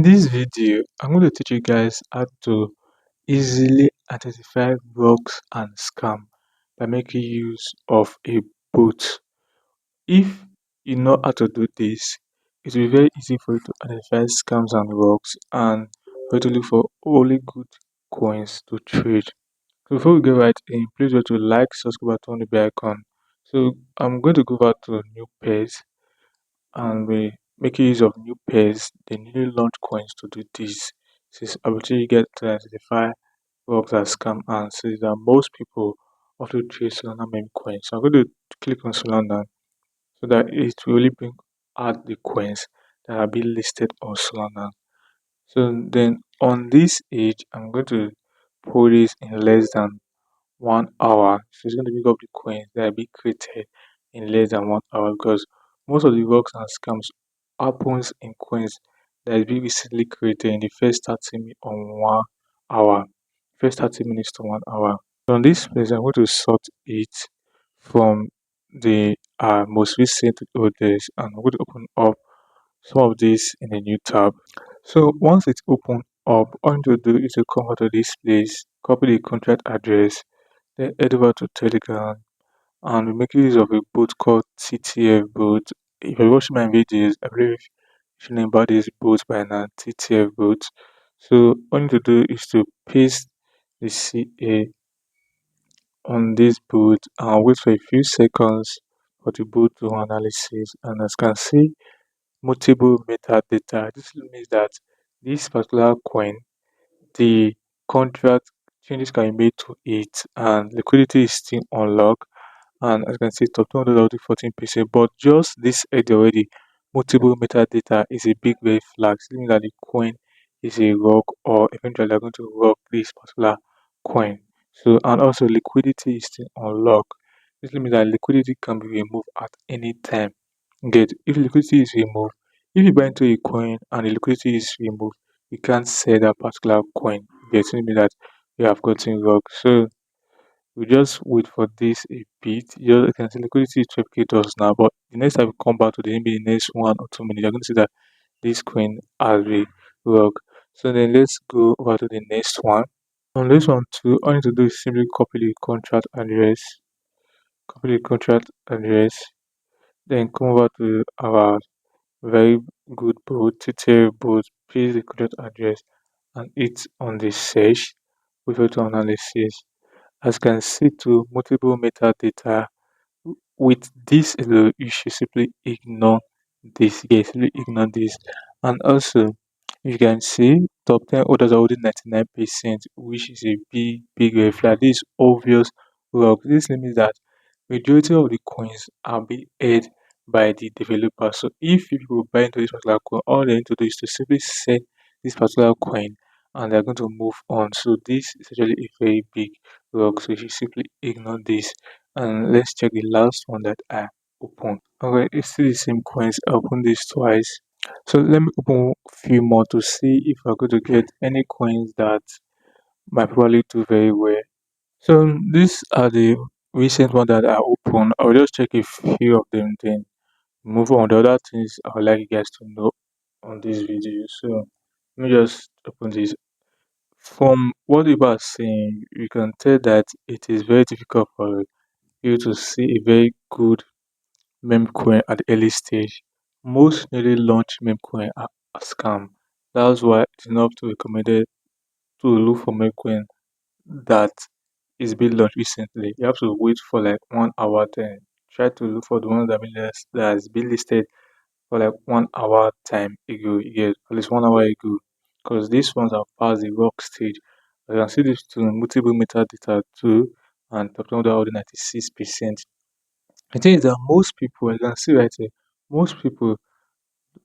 this video, I'm going to teach you guys how to easily identify rogues and scam by making use of a bot. If you know how to do this, it will be very easy for you to identify scams and rogues and for you to look for only good coins to trade. So before we get right in, please go to like, subscribe, turn on the bell icon. So I'm going to go back to new page and we make use of new pairs, the newly launched coins to do this. Since opportunity get to identify works as scam and says that most people also trade Solana meme coins. So I'm going to click on Solana so that it will really bring out the coins that are being listed on Solana. So then on this page, I'm going to put this in less than 1 hour. So it's going to pick up the coins that are being created in less than 1 hour because most of the works and scams happens in coins that is being recently created in the first 30 minutes on 1 hour. First 30 minutes to 1 hour. So on this place, I'm going to sort it from the most recent orders and I'm going to open up some of these in a new tab. So once it's open up, all you need to do is to come out to this place, copy the contract address, then head over to Telegram and we make use of a bot called TTF bot. If you're watching my videos, I believe you should know about this bot by now, TTF bot. So all you need to do is to paste the CA on this bot and wait for a few seconds for the bot to analysis. And as you can see, multiple metadata. This means that this particular coin, the contract changes can be made to it and liquidity is still unlocked, and as you can see top 200 out of 14%, but just this head already multiple metadata is a big red flag, meaning that the coin is a rock or eventually they're going to rock this particular coin. So and also liquidity is still unlocked. This means that liquidity can be removed at any time. Get if liquidity is removed, if you buy into a coin and the liquidity is removed, you can't sell that particular coin. Get means that you have gotten rock. So we just wait for this a bit. You can see liquidity is 12K now, but the next time we come back to the maybe the next 1 or 2 minutes, you're going to see that this coin has a rock. So then let's go over to the next one. On this one too, all you need to do is simply copy the contract address, then come over to our very good bot, tutorial bot, paste the contract address and hit on the search with auto analysis. As you can see to multiple metadata, with this alone, you should simply ignore this. Yes, simply ignore this. And also, you can see top 10 orders are holding 99%, which is a big red flag. This is obvious rock. This means that majority of the coins are being held by the developer. So if people buy into this particular coin, all they need to do is to simply sell this particular coin and they're going to move on. So this is actually a very big rock. So you should simply ignore this. And let's check the last one that I opened. Okay, it's still the same coins. I opened this twice. So let me open a few more to see if I'm going to get any coins that might probably do very well. So these are the recent one that I opened. I'll just check a few of them, then move on. The other things I would like you guys to know on this video. So let me just open this. From what people are saying, you can tell that it is very difficult for you to see a very good meme coin at the early stage. Most newly launched meme coin are a scam. That's why it's not to recommended to look for meme coin that is being launched recently. You have to wait for like 1 hour, then try to look for the one that has been listed for like 1 hour time ago. You get at least 1 hour ago, because these ones have passed the rock stage. I can see this to multiple metadata too, and talking about the 96%. The thing is that most people, I can see right here, most people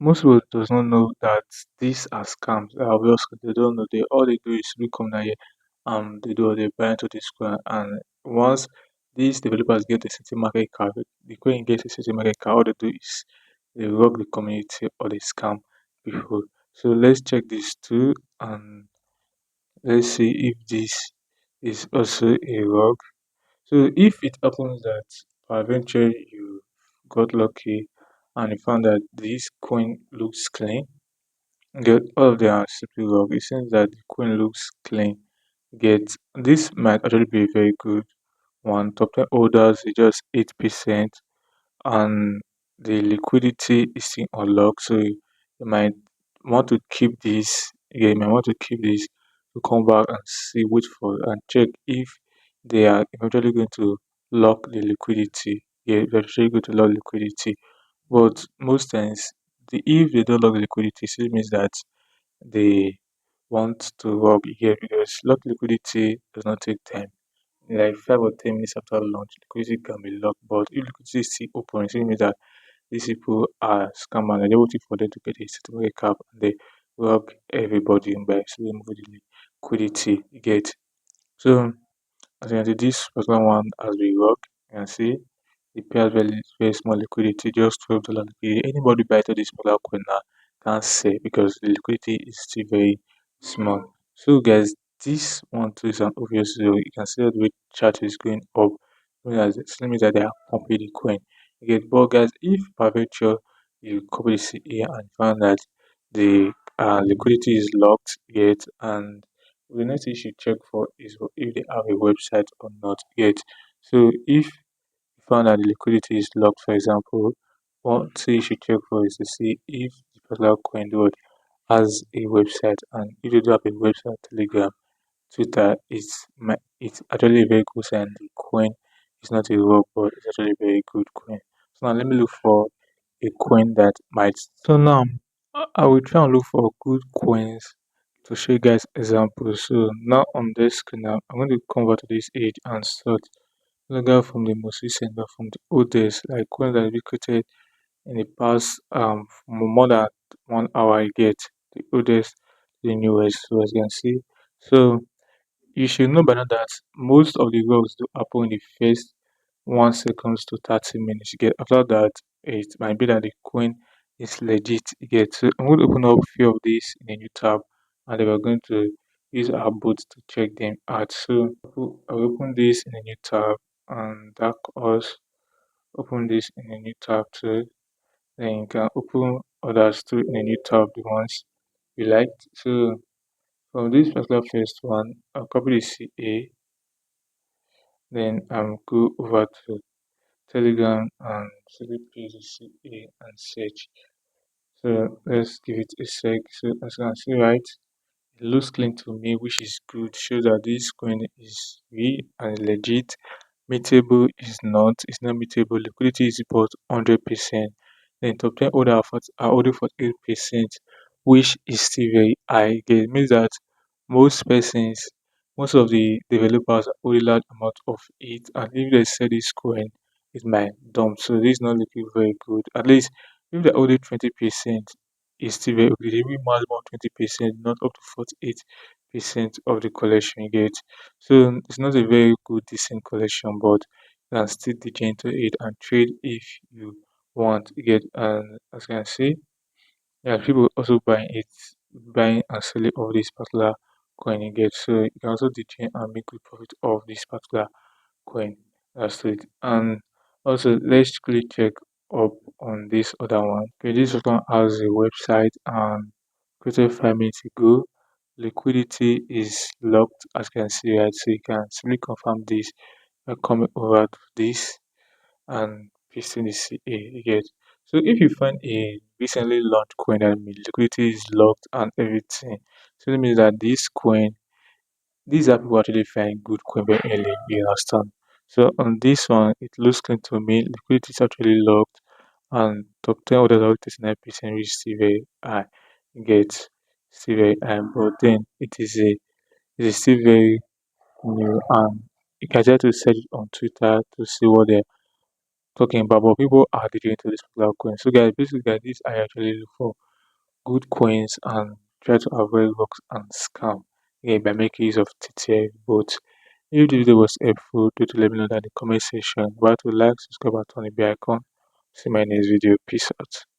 most people does not know that these are scams. Obviously, they don't know. They all they do is really come down here, they do they buy into this coin, and once these developers get a certain market cap, the coin gets a certain market cap. All they do is they rob the community or they scam people. So let's check this too, and let's see if this is also a rogue. So if it happens that peradventure you got lucky and you found that this coin looks clean, Get all of them are simply wrong. It seems that the coin looks clean. Get this might actually be a very good one. Top 10 orders is just 8%, and the liquidity is still unlocked. So you might want to keep this. Yeah, you might want to keep this to come back and see, wait for and check if they are eventually going to lock the liquidity. Yeah, they're actually going to lock liquidity. But most times, if they don't lock the liquidity, it means that they want to rob here, because lock liquidity does not take time. Like 5 or 10 minutes after launch, liquidity can be locked. But if liquidity is still open, it means that these people are scammers and they're waiting for them to get a certificate cap, and they rob everybody by actually removing the liquidity you get. So as you can see, this particular one has been robbed. You can see it pairs very small liquidity, just $12 liquidity. Anybody buy to this particular coin now can't sell because the liquidity is still very small. So guys, this one too is an obvious zero. You can see that the way chart is going up. It means that they are pumping the coin. You get, but guys, if perpetual you copy this here and found that the liquidity is locked yet, and the next thing you should check for is if they have a website or not yet. So if you found that the liquidity is locked, for example, one thing you should check for is to see if the particular coin has a website, and if they do have a website, Telegram, Twitter, it's actually a very good sign. The coin is not a rock, but it's actually a very good coin. So now let me look for a coin that might. So now I will try and look for good coins to show you guys examples. So now on this screen now, I'm going to convert to this age and start look out from the most recent, but from the oldest, like coins that we created in the past more than 1 hour. I get the oldest, the newest. So as you can see, so you should know by now that most of the roles do happen in the first 1 seconds to 30 minutes. You get, after that, it might be that the coin is legit. You get, so I'm going to open up a few of these in a new tab, and then we're going to use our bot to check them out. So I'll open this in a new tab, and dark us open this in a new tab too. Then you can open others too in a new tab, the ones you liked. So from this particular first one, I'll copy the CA, then go over to Telegram and simply paste the CA and search. So let's give it a sec. So as you can see, right, it looks clean to me, which is good. Shows that this coin is real and legit. Meetable is not. It's not meetable. Liquidity is about 100%. Then top 10 order are ordered for 8%, which is still very high. It means that most persons, most of the developers owe a large amount of it, and if they sell this coin, it might dump. So this is not looking very good. At least if they order 20%, it's still very okay. They will maximum 20%, not up to 48% of the collection you get. So it's not a very good decent collection, but you can still dig into it and trade if you want. You get, and as you can see, yeah, people also buying and selling of this particular coin you get. So you can also dig in and make good profit of this particular coin. That's it. And also let's quickly check up on this other one. Okay, this one has a website and created 5 minutes ago. Liquidity is locked, as you can see, right? So you can simply confirm this by coming over to this and pasting the CA you get. So if you find a recently launched coin that means liquidity is locked and everything, so that means that this coin, these are people actually find good coin very early, you understand. So on this one, it looks clean to me, liquidity is actually locked, and top 10 orders are 39%, which is still very high. You get, still very high, but then it is still very new, and you can try to search it on Twitter to see what they're talking about, but people are dedicated to this particular coin. So guys, basically guys, this I actually look for good coins and try to avoid rocks and scam, yeah, by making use of TTF bots. If the video was helpful, do to let me know that in the comment section. Why to like, subscribe, and turn the bell icon. See my next video. Peace out.